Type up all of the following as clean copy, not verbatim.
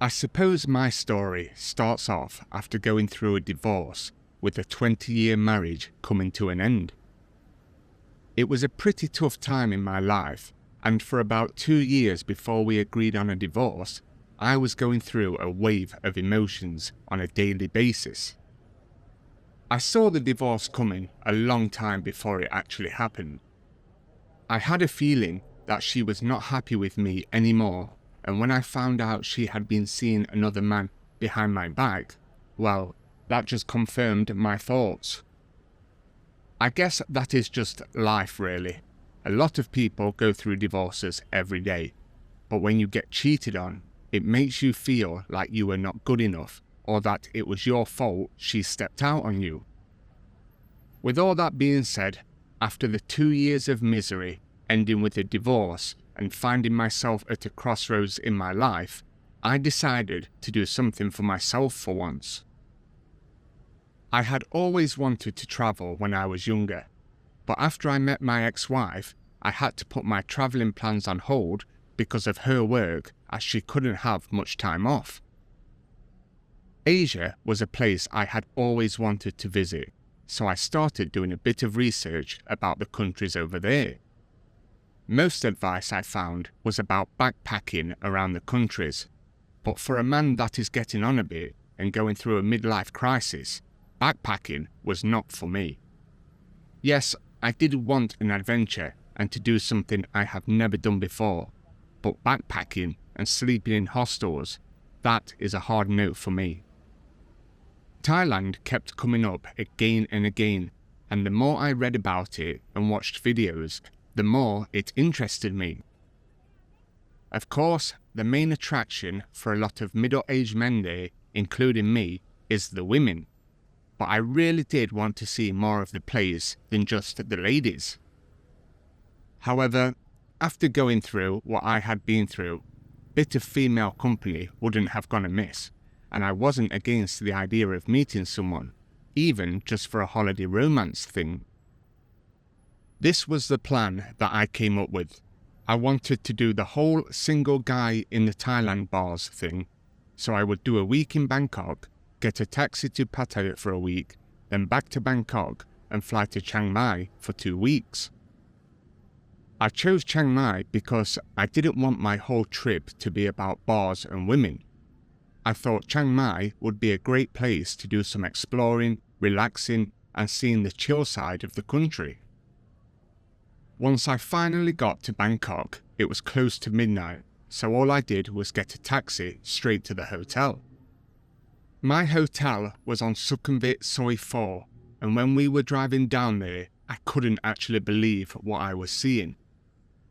I suppose my story starts off after going through a divorce with a 20-year marriage coming to an end. It was a pretty tough time in my life, and for about 2 years before we agreed on a divorce, I was going through a wave of emotions on a daily basis. I saw the divorce coming a long time before it actually happened. I had a feeling that she was not happy with me anymore, and when I found out she had been seeing another man behind my back, well, that just confirmed my thoughts. I guess that is just life really. A lot of people go through divorces every day, but when you get cheated on, it makes you feel like you were not good enough, or that it was your fault she stepped out on you. With all that being said, after the 2 years of misery, ending with a divorce, and finding myself at a crossroads in my life, I decided to do something for myself for once. I had always wanted to travel when I was younger, but after I met my ex-wife, I had to put my travelling plans on hold because of her work, as she couldn't have much time off. Asia was a place I had always wanted to visit, so I started doing a bit of research about the countries over there. Most advice I found was about backpacking around the countries, but for a man that is getting on a bit and going through a midlife crisis, backpacking was not for me. Yes, I did want an adventure and to do something I have never done before, but backpacking and sleeping in hostels, that is a hard no for me. Thailand kept coming up again and again, and the more I read about it and watched videos, the more it interested me. Of course, the main attraction for a lot of middle-aged men there, including me, is the women. But I really did want to see more of the place than just the ladies. However, after going through what I had been through, a bit of female company wouldn't have gone amiss, and I wasn't against the idea of meeting someone, even just for a holiday romance thing. This was the plan that I came up with. I wanted to do the whole single guy in the Thailand bars thing, so I would do a week in Bangkok, get a taxi to Pattaya for a week, then back to Bangkok and fly to Chiang Mai for 2 weeks. I chose Chiang Mai because I didn't want my whole trip to be about bars and women. I thought Chiang Mai would be a great place to do some exploring, relaxing, and seeing the chill side of the country. Once I finally got to Bangkok, it was close to midnight, so all I did was get a taxi straight to the hotel. My hotel was on Sukhumvit Soi 4, and when we were driving down there, I couldn't actually believe what I was seeing.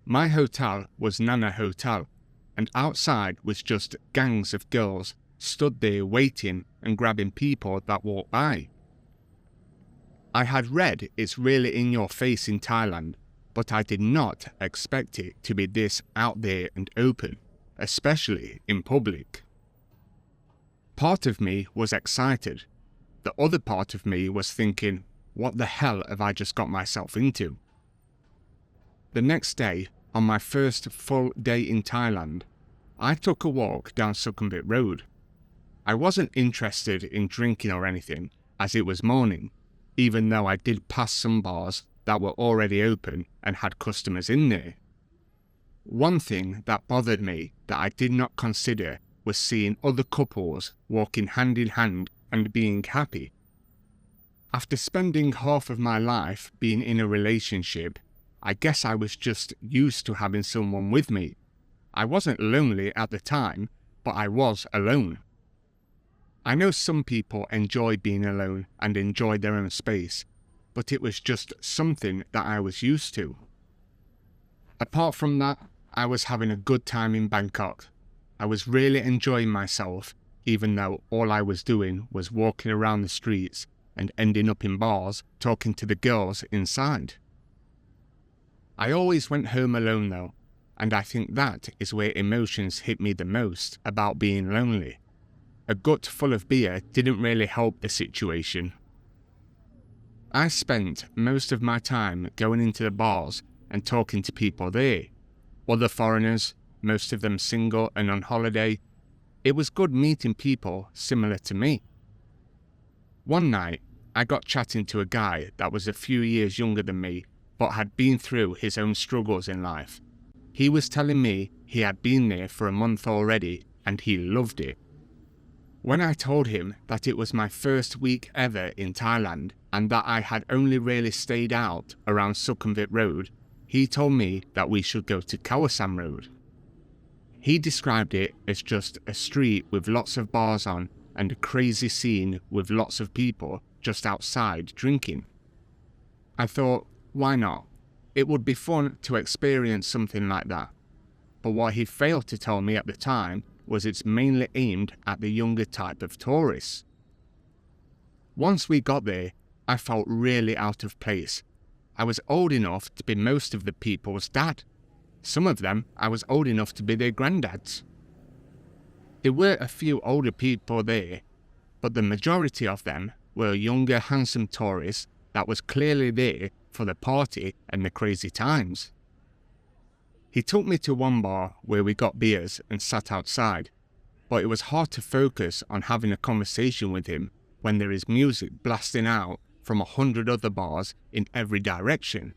My hotel was Nana Hotel, and outside was just gangs of girls stood there waiting and grabbing people that walked by. I had read it's really in your face in Thailand, but I did not expect it to be this out there and open, especially in public. Part of me was excited. The other part of me was thinking, what the hell have I just got myself into? The next day, on my first full day in Thailand, I took a walk down Sukhumvit Road. I wasn't interested in drinking or anything, as it was morning, even though I did pass some bars that were already open and had customers in there. One thing that bothered me that I did not consider was seeing other couples walking hand in hand and being happy. After spending half of my life being in a relationship, I guess I was just used to having someone with me. I wasn't lonely at the time, but I was alone. I know some people enjoy being alone and enjoy their own space, but it was just something that I was used to. Apart from that, I was having a good time in Bangkok. I was really enjoying myself, even though all I was doing was walking around the streets and ending up in bars talking to the girls inside. I always went home alone though, and I think that is where emotions hit me the most about being lonely. A gut full of beer didn't really help the situation. I spent most of my time going into the bars and talking to people there. Other foreigners, most of them single and on holiday. It was good meeting people similar to me. One night, I got chatting to a guy that was a few years younger than me, but had been through his own struggles in life. He was telling me he had been there for a month already and he loved it. When I told him that it was my first week ever in Thailand and that I had only really stayed out around Sukhumvit Road, he told me that we should go to Khao San Road. He described it as just a street with lots of bars on and a crazy scene with lots of people just outside drinking. I thought, why not? It would be fun to experience something like that. But what he failed to tell me at the time was it's mainly aimed at the younger type of tourists. Once we got there, I felt really out of place. I was old enough to be most of the people's dad. Some of them, I was old enough to be their granddads. There were a few older people there, but the majority of them were younger, handsome tourists that was clearly there for the party and the crazy times. He took me to one bar where we got beers and sat outside, but it was hard to focus on having a conversation with him when there is music blasting out from 100 other bars in every direction.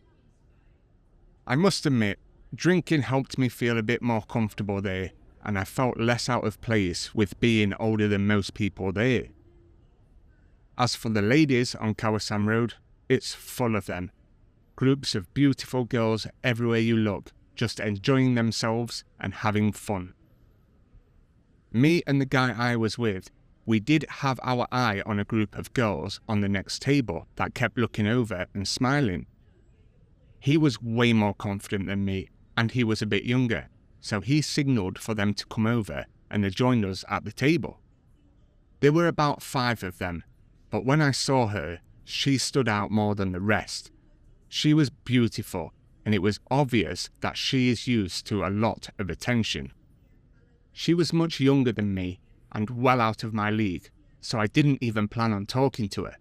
I must admit, drinking helped me feel a bit more comfortable there, and I felt less out of place with being older than most people there. As for the ladies on Khao San Road, it's full of them. Groups of beautiful girls everywhere you look, just enjoying themselves and having fun. Me and the guy I was with, we did have our eye on a group of girls on the next table that kept looking over and smiling. He was way more confident than me, and he was a bit younger, so he signalled for them to come over and they joined us at the table. There were about 5 of them, but when I saw her, she stood out more than the rest. She was beautiful, and it was obvious that she is used to a lot of attention. She was much younger than me and well out of my league, so I didn't even plan on talking to her,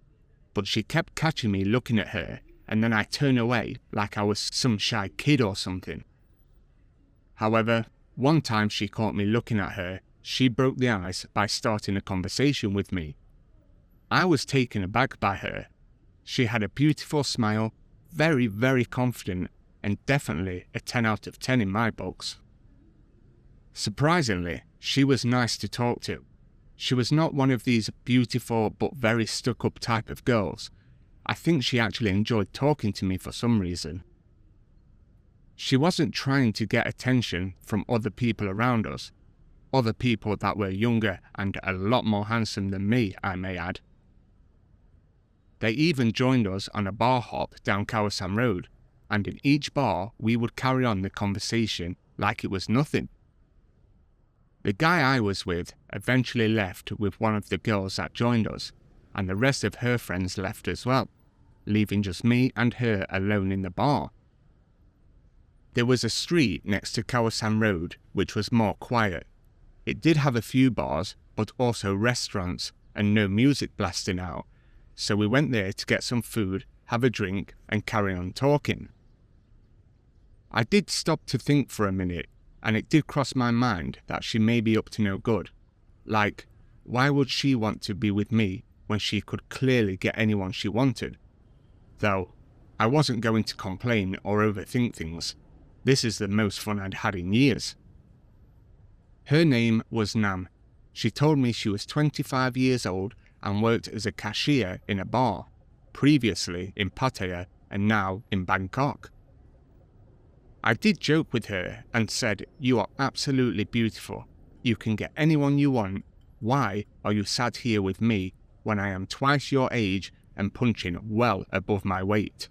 but she kept catching me looking at her, and then I turned away like I was some shy kid or something. However, one time she caught me looking at her, she broke the ice by starting a conversation with me. I was taken aback by her. She had a beautiful smile, very, very confident, and definitely a 10 out of 10 in my books. Surprisingly, she was nice to talk to. She was not one of these beautiful but very stuck-up type of girls. I think she actually enjoyed talking to me for some reason. She wasn't trying to get attention from other people around us, other people that were younger and a lot more handsome than me, I may add. They even joined us on a bar hop down Khao San Road, and in each bar we would carry on the conversation like it was nothing. The guy I was with eventually left with one of the girls that joined us, and the rest of her friends left as well, leaving just me and her alone in the bar. There was a street next to Khao San Road which was more quiet. It did have a few bars, but also restaurants and no music blasting out, so we went there to get some food, have a drink, and carry on talking. I did stop to think for a minute, and it did cross my mind that she may be up to no good. Like, why would she want to be with me when she could clearly get anyone she wanted? Though, I wasn't going to complain or overthink things. This is the most fun I'd had in years. Her name was Nam. She told me she was 25 years old and worked as a cashier in a bar, previously in Pattaya and now in Bangkok. I did joke with her and said, "You are absolutely beautiful. You can get anyone you want. Why are you sat here with me when I am twice your age and punching well above my weight?"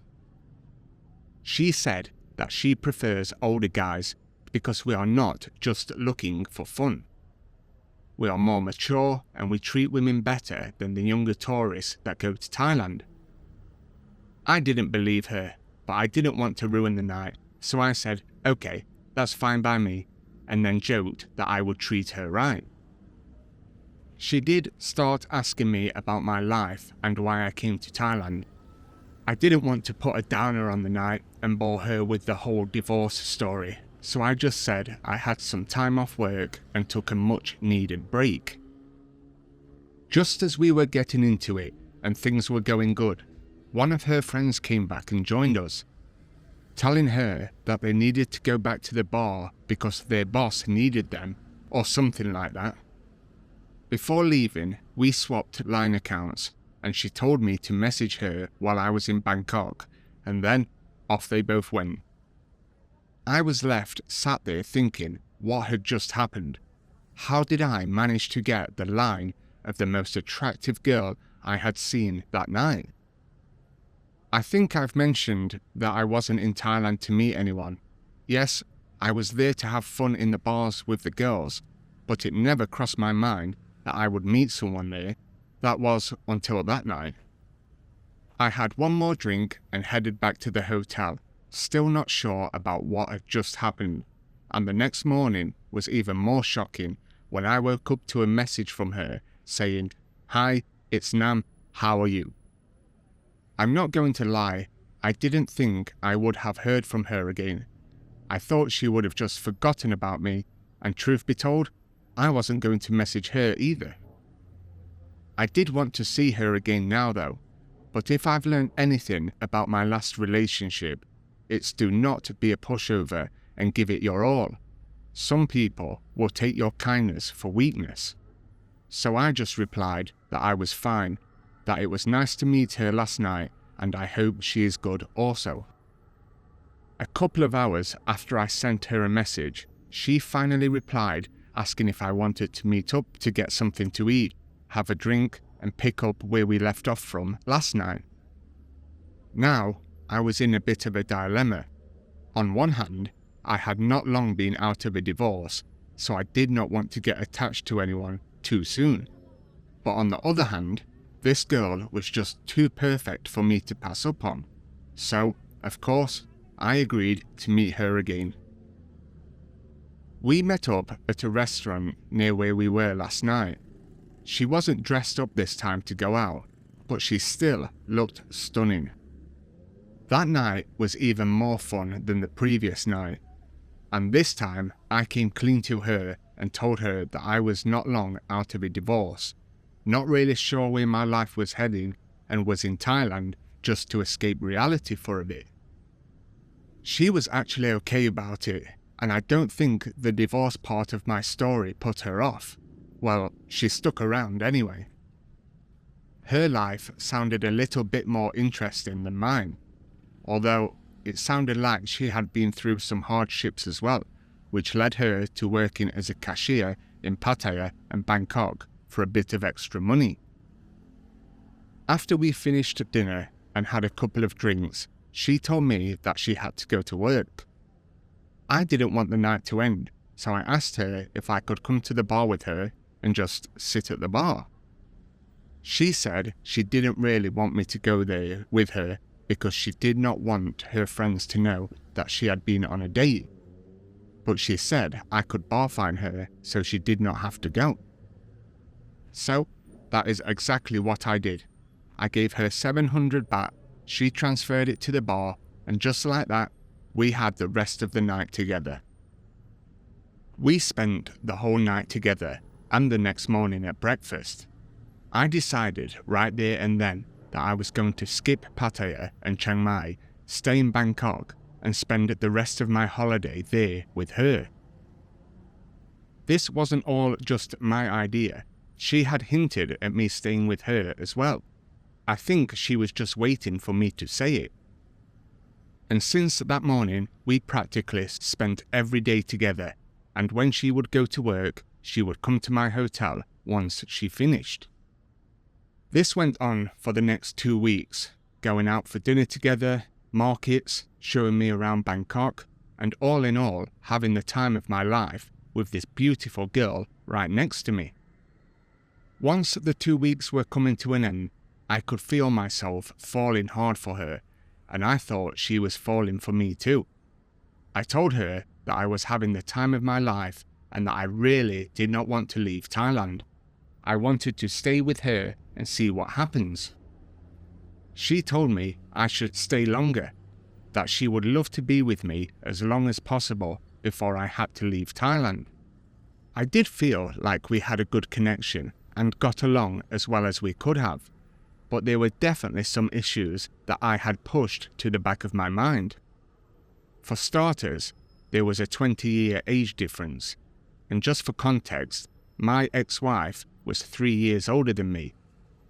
She said that she prefers older guys because we are not just looking for fun. We are more mature and we treat women better than the younger tourists that go to Thailand. I didn't believe her, but I didn't want to ruin the night, so I said, "Okay, that's fine by me," and then joked that I would treat her right. She did start asking me about my life and why I came to Thailand. I didn't want to put a downer on the night and bore her with the whole divorce story, so I just said I had some time off work and took a much needed break. Just as we were getting into it and things were going good, one of her friends came back and joined us, telling her that they needed to go back to the bar because their boss needed them, or something like that. Before leaving, we swapped line accounts, and she told me to message her while I was in Bangkok, and then off they both went. I was left sat there thinking what had just happened. How did I manage to get the line of the most attractive girl I had seen that night? I think I've mentioned that I wasn't in Thailand to meet anyone. Yes, I was there to have fun in the bars with the girls, but it never crossed my mind that I would meet someone there. That was until that night. I had one more drink and headed back to the hotel, still not sure about what had just happened, and the next morning was even more shocking when I woke up to a message from her saying, "Hi, it's Nam, how are you?" I'm not going to lie, I didn't think I would have heard from her again. I thought she would have just forgotten about me, and truth be told, I wasn't going to message her either. I did want to see her again now though, but if I've learned anything about my last relationship, it's do not be a pushover and give it your all. Some people will take your kindness for weakness. So I just replied that I was fine, that it was nice to meet her last night, and I hope she is good also. A couple of hours after I sent her a message, she finally replied asking if I wanted to meet up to get something to eat, have a drink, and pick up where we left off from last night. Now, I was in a bit of a dilemma. On one hand, I had not long been out of a divorce, so I did not want to get attached to anyone too soon. But on the other hand, this girl was just too perfect for me to pass up on. So, of course, I agreed to meet her again. We met up at a restaurant near where we were last night. She wasn't dressed up this time to go out, but she still looked stunning. That night was even more fun than the previous night, and this time I came clean to her and told her that I was not long out of a divorce, not really sure where my life was heading, and was in Thailand just to escape reality for a bit. She was actually okay about it, and I don't think the divorce part of my story put her off. Well, she stuck around anyway. Her life sounded a little bit more interesting than mine, although it sounded like she had been through some hardships as well, which led her to working as a cashier in Pattaya and Bangkok for a bit of extra money. After we finished dinner and had a couple of drinks, she told me that she had to go to work. I didn't want the night to end, so I asked her if I could come to the bar with her and just sit at the bar. She said she didn't really want me to go there with her because she did not want her friends to know that she had been on a date. But she said I could bar fine her so she did not have to go. So, that is exactly what I did. I gave her 700 baht, she transferred it to the bar, and just like that, we had the rest of the night together. We spent the whole night together, and the next morning at breakfast. I decided right there and then that I was going to skip Pattaya and Chiang Mai, stay in Bangkok, and spend the rest of my holiday there with her. This wasn't all just my idea. She had hinted at me staying with her as well. I think she was just waiting for me to say it. And since that morning, we practically spent every day together, and when she would go to work, she would come to my hotel once she finished. This went on for the next 2 weeks, going out for dinner together, markets, showing me around Bangkok, and all in all, having the time of my life with this beautiful girl right next to me. Once the 2 weeks were coming to an end, I could feel myself falling hard for her, and I thought she was falling for me too. I told her that I was having the time of my life and that I really did not want to leave Thailand. I wanted to stay with her and see what happens. She told me I should stay longer, that she would love to be with me as long as possible, before I had to leave Thailand. I did feel like we had a good connection and got along as well as we could have, but there were definitely some issues that I had pushed to the back of my mind. For starters, there was a 20-year age difference, and just for context, my ex-wife was 3 years older than me,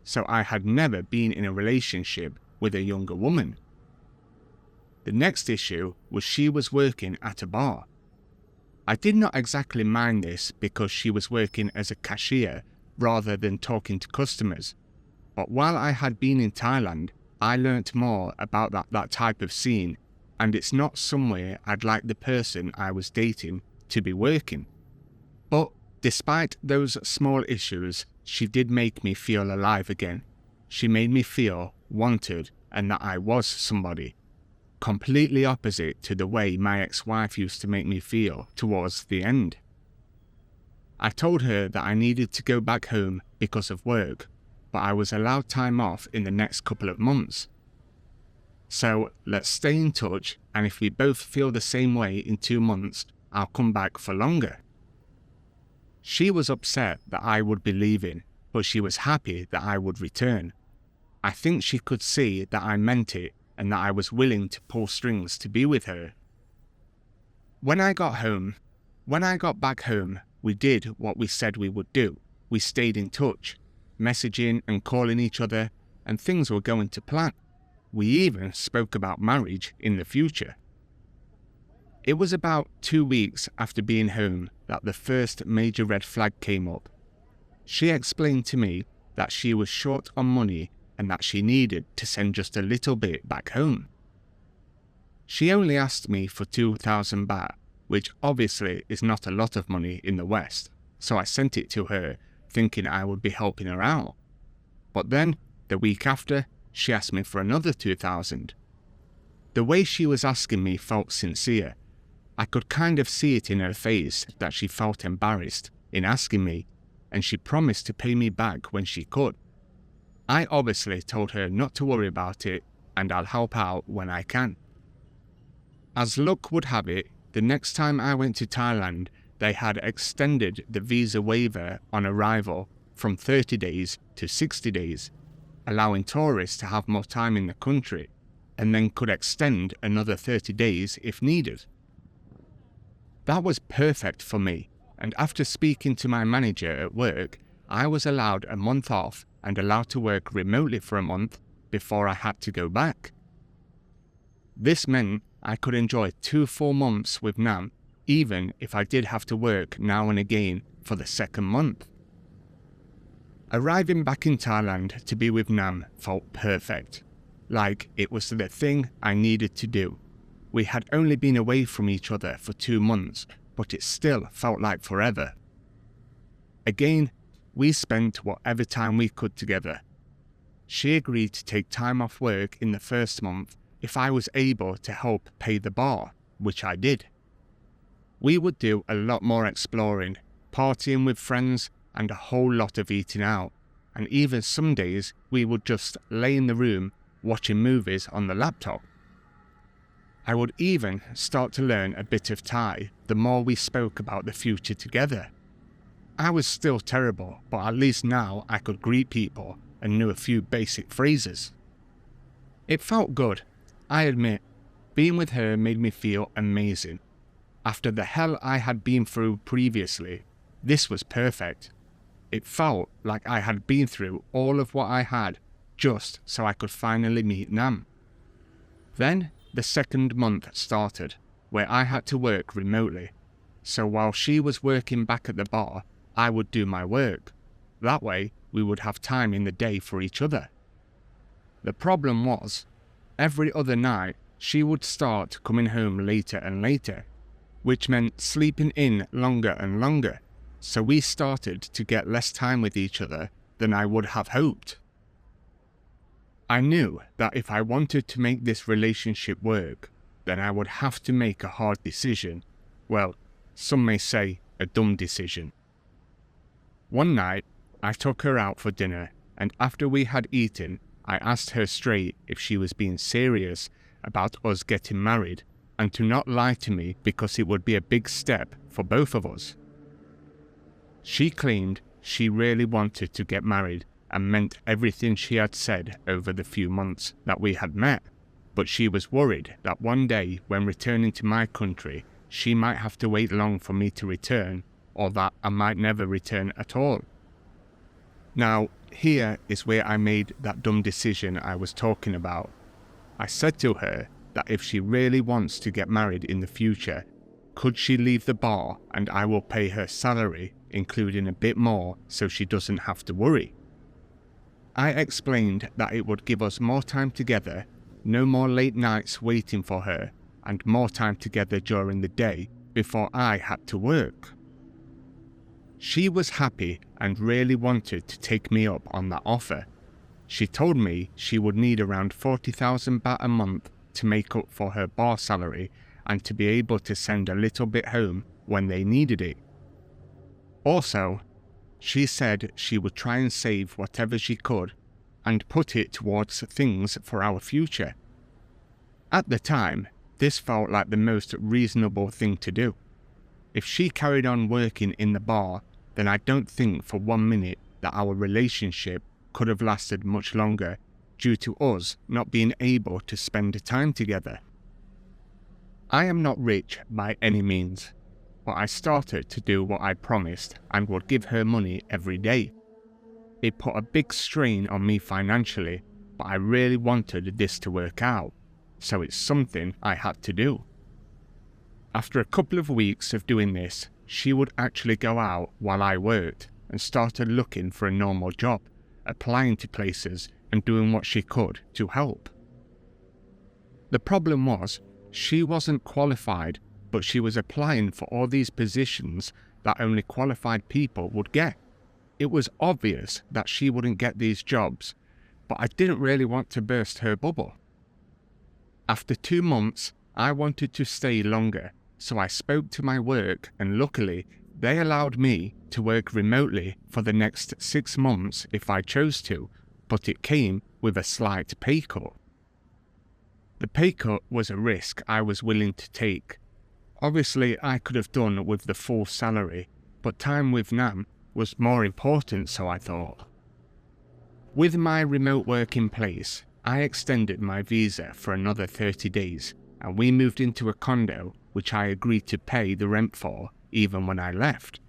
so I had never been in a relationship with a younger woman. The next issue was she was working at a bar. I did not exactly mind this because she was working as a cashier rather than talking to customers, but while I had been in Thailand, I learnt more about that type of scene, and it's not somewhere I'd like the person I was dating to be working. But despite those small issues, she did make me feel alive again. She made me feel wanted and that I was somebody. Completely opposite to the way my ex-wife used to make me feel towards the end. I told her that I needed to go back home because of work, but I was allowed time off in the next couple of months. So let's stay in touch, and if we both feel the same way in 2 months, I'll come back for longer. She was upset that I would be leaving, but she was happy that I would return. I think she could see that I meant it and that I was willing to pull strings to be with her. When I got back home, we did what we said we would do. We stayed in touch, messaging and calling each other, and things were going to plan. We even spoke about marriage in the future. It was about 2 weeks after being home that the first major red flag came up. She explained to me that she was short on money and that she needed to send just a little bit back home. She only asked me for 2,000 baht, which obviously is not a lot of money in the West, so I sent it to her thinking I would be helping her out. But then, the week after, she asked me for another 2,000. The way she was asking me felt sincere. I could kind of see it in her face that she felt embarrassed in asking me, and she promised to pay me back when she could. I obviously told her not to worry about it, and I'll help out when I can. As luck would have it, the next time I went to Thailand, they had extended the visa waiver on arrival from 30 days to 60 days, allowing tourists to have more time in the country, and then could extend another 30 days if needed. That was perfect for me, and after speaking to my manager at work, I was allowed a month off and allowed to work remotely for a month before I had to go back. This meant I could enjoy 2 full months with Nam, even if I did have to work now and again for the second month. Arriving back in Thailand to be with Nam felt perfect, like it was the thing I needed to do. We had only been away from each other for 2 months, but it still felt like forever. Again, we spent whatever time we could together. She agreed to take time off work in the first month if I was able to help pay the bar, which I did. We would do a lot more exploring, partying with friends, and a whole lot of eating out, and even some days we would just lay in the room watching movies on the laptop. I would even start to learn a bit of Thai the more we spoke about the future together. I was still terrible, but at least now I could greet people and knew a few basic phrases. It felt good, I admit. Being with her made me feel amazing. After the hell I had been through previously, this was perfect. It felt like I had been through all of what I had just so I could finally meet Nam. Then the second month started, where I had to work remotely. So while she was working back at the bar, I would do my work. That way, we would have time in the day for each other. The problem was, every other night, she would start coming home later and later, which meant sleeping in longer and longer, so we started to get less time with each other than I would have hoped. I knew that if I wanted to make this relationship work, then I would have to make a hard decision. Well, some may say a dumb decision. One night, I took her out for dinner, and after we had eaten, I asked her straight if she was being serious about us getting married, and to not lie to me because it would be a big step for both of us. She claimed she really wanted to get married and meant everything she had said over the few months that we had met, but she was worried that one day when returning to my country, she might have to wait long for me to return, or that I might never return at all. Now, here is where I made that dumb decision I was talking about. I said to her that if she really wants to get married in the future, could she leave the bar and I will pay her salary, including a bit more so she doesn't have to worry. I explained that it would give us more time together, no more late nights waiting for her, and more time together during the day before I had to work. She was happy and really wanted to take me up on that offer. She told me she would need around 40,000 baht a month to make up for her bar salary and to be able to send a little bit home when they needed it. Also, she said she would try and save whatever she could and put it towards things for our future. At the time, this felt like the most reasonable thing to do. If she carried on working in the bar, then I don't think for 1 minute that our relationship could have lasted much longer due to us not being able to spend time together. I am not rich by any means, but I started to do what I promised and would give her money every day. It put a big strain on me financially, but I really wanted this to work out, so it's something I had to do. After a couple of weeks of doing this, she would actually go out while I worked and started looking for a normal job, applying to places and doing what she could to help. The problem was, she wasn't qualified, but she was applying for all these positions that only qualified people would get. It was obvious that she wouldn't get these jobs, but I didn't really want to burst her bubble. After 2 months, I wanted to stay longer, so I spoke to my work and luckily they allowed me to work remotely for the next 6 months if I chose to, but it came with a slight pay cut. The pay cut was a risk I was willing to take. Obviously, I could have done with the full salary, but time with Nam was more important, so I thought. With my remote work in place, I extended my visa for another 30 days, and we moved into a condo which I agreed to pay the rent for even when I left.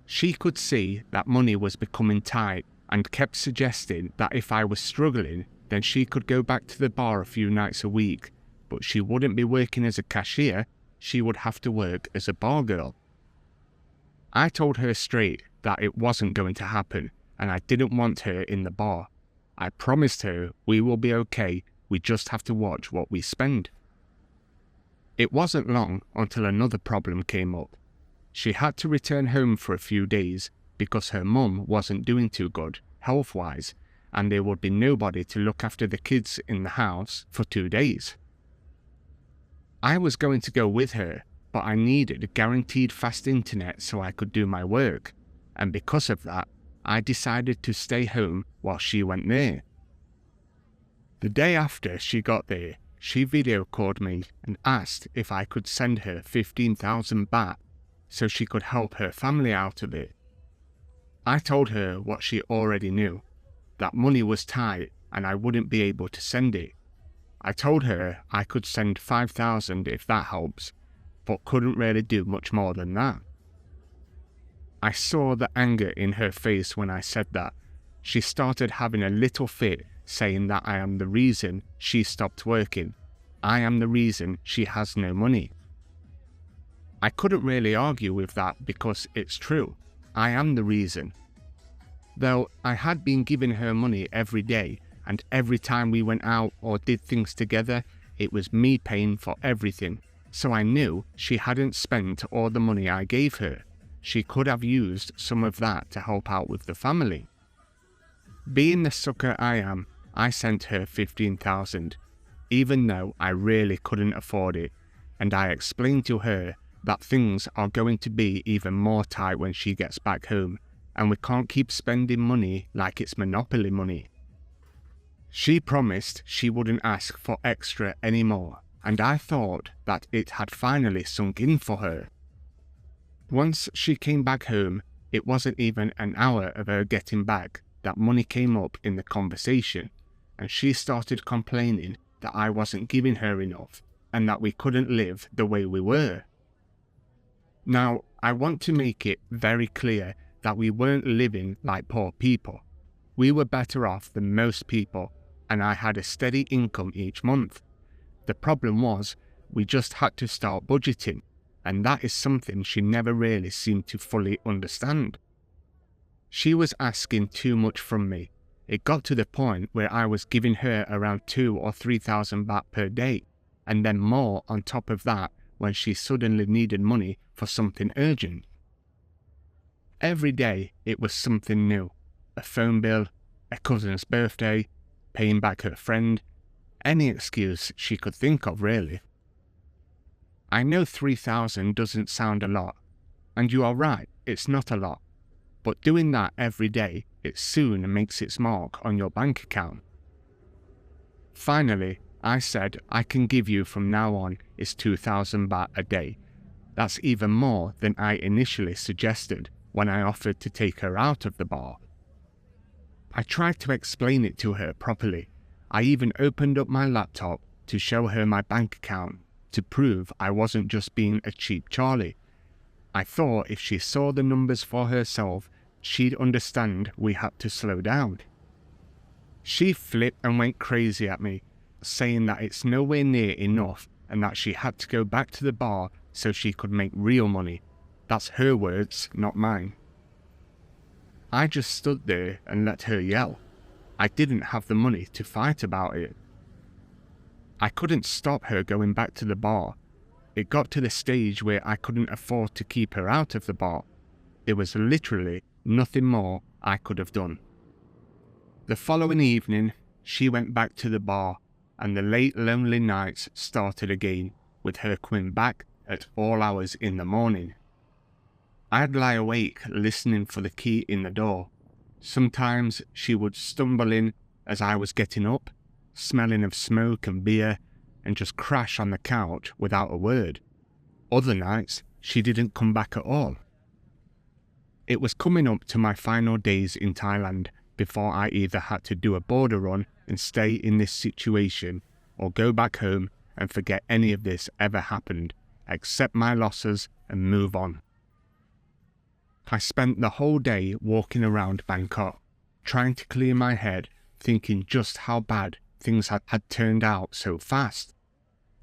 She could see that money was becoming tight and kept suggesting that if I was struggling, then she could go back to the bar a few nights a week, but she wouldn't be working as a cashier, she would have to work as a bar girl. I told her straight that it wasn't going to happen and I didn't want her in the bar. I promised her we will be okay, we just have to watch what we spend. It wasn't long until another problem came up. She had to return home for a few days because her mum wasn't doing too good, health-wise, and there would be nobody to look after the kids in the house for 2 days. I was going to go with her, but I needed guaranteed fast internet so I could do my work, and because of that, I decided to stay home while she went there. The day after she got there, she video called me and asked if I could send her 15,000 baht so she could help her family out of it. I told her what she already knew, that money was tight and I wouldn't be able to send it. I told her I could send 5,000 if that helps, but couldn't really do much more than that. I saw the anger in her face when I said that. She started having a little fit, saying that I am the reason she stopped working. I am the reason she has no money. I couldn't really argue with that because it's true. I am the reason. Though I had been giving her money every day, and every time we went out or did things together, it was me paying for everything, so I knew she hadn't spent all the money I gave her. She could have used some of that to help out with the family. Being the sucker I am, I sent her 15,000, even though I really couldn't afford it, and I explained to her that things are going to be even more tight when she gets back home, and we can't keep spending money like it's monopoly money. She promised she wouldn't ask for extra anymore, and I thought that it had finally sunk in for her. Once she came back home, it wasn't even an hour of her getting back that money came up in the conversation, and she started complaining that I wasn't giving her enough and that we couldn't live the way we were. Now, I want to make it very clear that we weren't living like poor people. We were better off than most people, and I had a steady income each month. The problem was, we just had to start budgeting, and that is something she never really seemed to fully understand. She was asking too much from me. It got to the point where I was giving her around 2,000 or 3,000 baht per day, and then more on top of that when she suddenly needed money for something urgent. Every day it was something new. A phone bill, a cousin's birthday, paying back her friend, any excuse she could think of really. I know 3,000 doesn't sound a lot, and you are right, it's not a lot, but doing that every day, it soon makes its mark on your bank account. Finally, I said I can give you from now on is 2,000 baht a day. That's even more than I initially suggested when I offered to take her out of the bar. I tried to explain it to her properly. I even opened up my laptop to show her my bank account to prove I wasn't just being a cheap Charlie. I thought if she saw the numbers for herself, she'd understand we had to slow down. She flipped and went crazy at me, saying that it's nowhere near enough and that she had to go back to the bar so she could make real money. That's her words, not mine. I just stood there and let her yell. I didn't have the money to fight about it. I couldn't stop her going back to the bar. It got to the stage where I couldn't afford to keep her out of the bar. There was literally nothing more I could have done. The following evening, she went back to the bar, and the late lonely nights started again, with her coming back at all hours in the morning. I'd lie awake listening for the key in the door. Sometimes she would stumble in as I was getting up, smelling of smoke and beer, and just crash on the couch without a word. Other nights, she didn't come back at all. It was coming up to my final days in Thailand before I either had to do a border run and stay in this situation, or go back home and forget any of this ever happened, accept my losses and move on. I spent the whole day walking around Bangkok, trying to clear my head, thinking just how bad things had turned out so fast.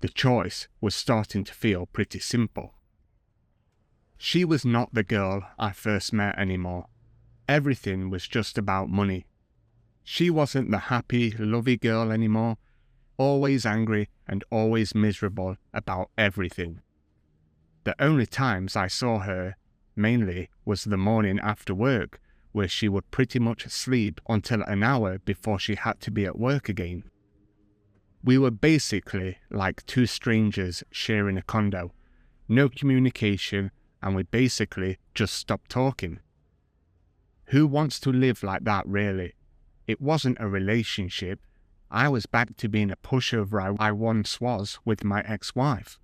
The choice was starting to feel pretty simple. She was not the girl I first met anymore. Everything was just about money. She wasn't the happy, lovey girl anymore, always angry and always miserable about everything. The only times I saw her, mainly, was the morning after work, where she would pretty much sleep until an hour before she had to be at work again. We were basically like two strangers sharing a condo, no communication, and we basically just stopped talking. Who wants to live like that really? It wasn't a relationship. I was back to being a pushover I once was with my ex-wife.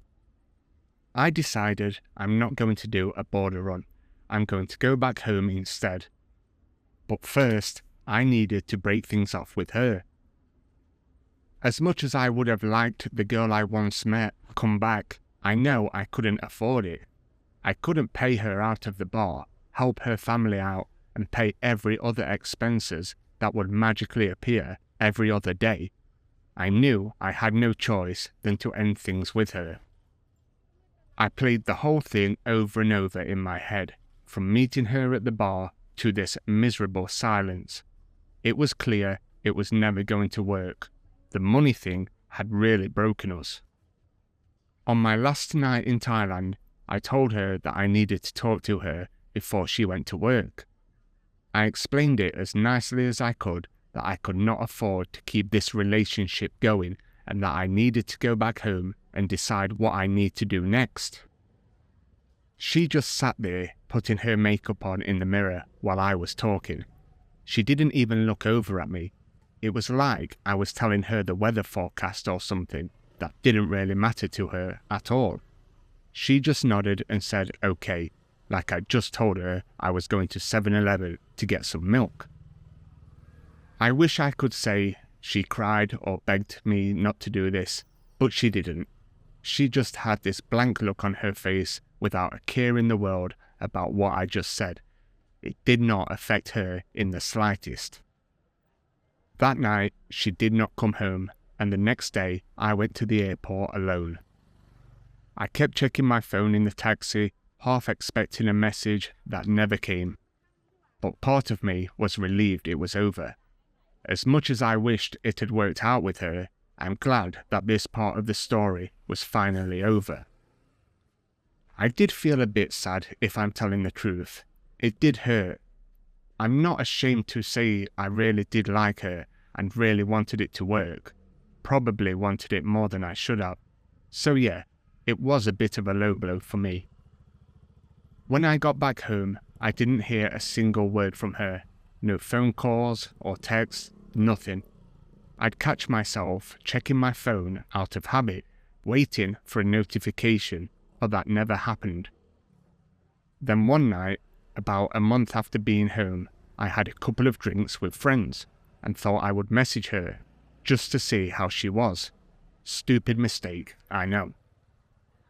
I decided I'm not going to do a border run. I'm going to go back home instead. But first, I needed to break things off with her. As much as I would have liked the girl I once met come back, I know I couldn't afford it. I couldn't pay her out of the bar, help her family out, and pay every other expenses that would magically appear every other day. I knew I had no choice than to end things with her. I played the whole thing over and over in my head, from meeting her at the bar to this miserable silence. It was clear it was never going to work. The money thing had really broken us. On my last night in Thailand, I told her that I needed to talk to her before she went to work. I explained it as nicely as I could that I could not afford to keep this relationship going and that I needed to go back home and decide what I need to do next. She just sat there putting her makeup on in the mirror while I was talking. She didn't even look over at me. It was like I was telling her the weather forecast or something, that didn't really matter to her at all. She just nodded and said okay, like I just told her I was going to 7-Eleven to get some milk. I wish I could say she cried or begged me not to do this, but she didn't. She just had this blank look on her face without a care in the world about what I just said. It did not affect her in the slightest. That night, she did not come home, and the next day I went to the airport alone. I kept checking my phone in the taxi, half expecting a message that never came. But part of me was relieved it was over. As much as I wished it had worked out with her, I'm glad that this part of the story was finally over. I did feel a bit sad, if I'm telling the truth. It did hurt. I'm not ashamed to say I really did like her and really wanted it to work. Probably wanted it more than I should have. So yeah, it was a bit of a low blow for me. When I got back home, I didn't hear a single word from her. No phone calls or texts, nothing. I'd catch myself checking my phone out of habit, waiting for a notification, but that never happened. Then one night, about a month after being home, I had a couple of drinks with friends and thought I would message her just to see how she was. Stupid mistake, I know.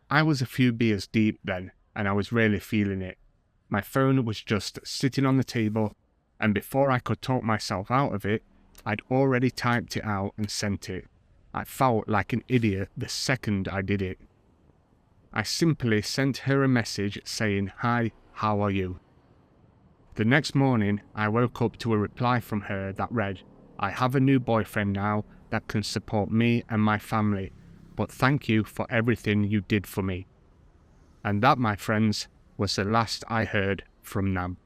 I was a few beers deep then, and I was really feeling it. My phone was just sitting on the table, and before I could talk myself out of it, I'd already typed it out and sent it. I felt like an idiot the second I did it. I simply sent her a message saying, "Hi, how are you?" The next morning, I woke up to a reply from her that read, "I have a new boyfriend now that can support me and my family, but thank you for everything you did for me." And that, my friends, was the last I heard from Nam.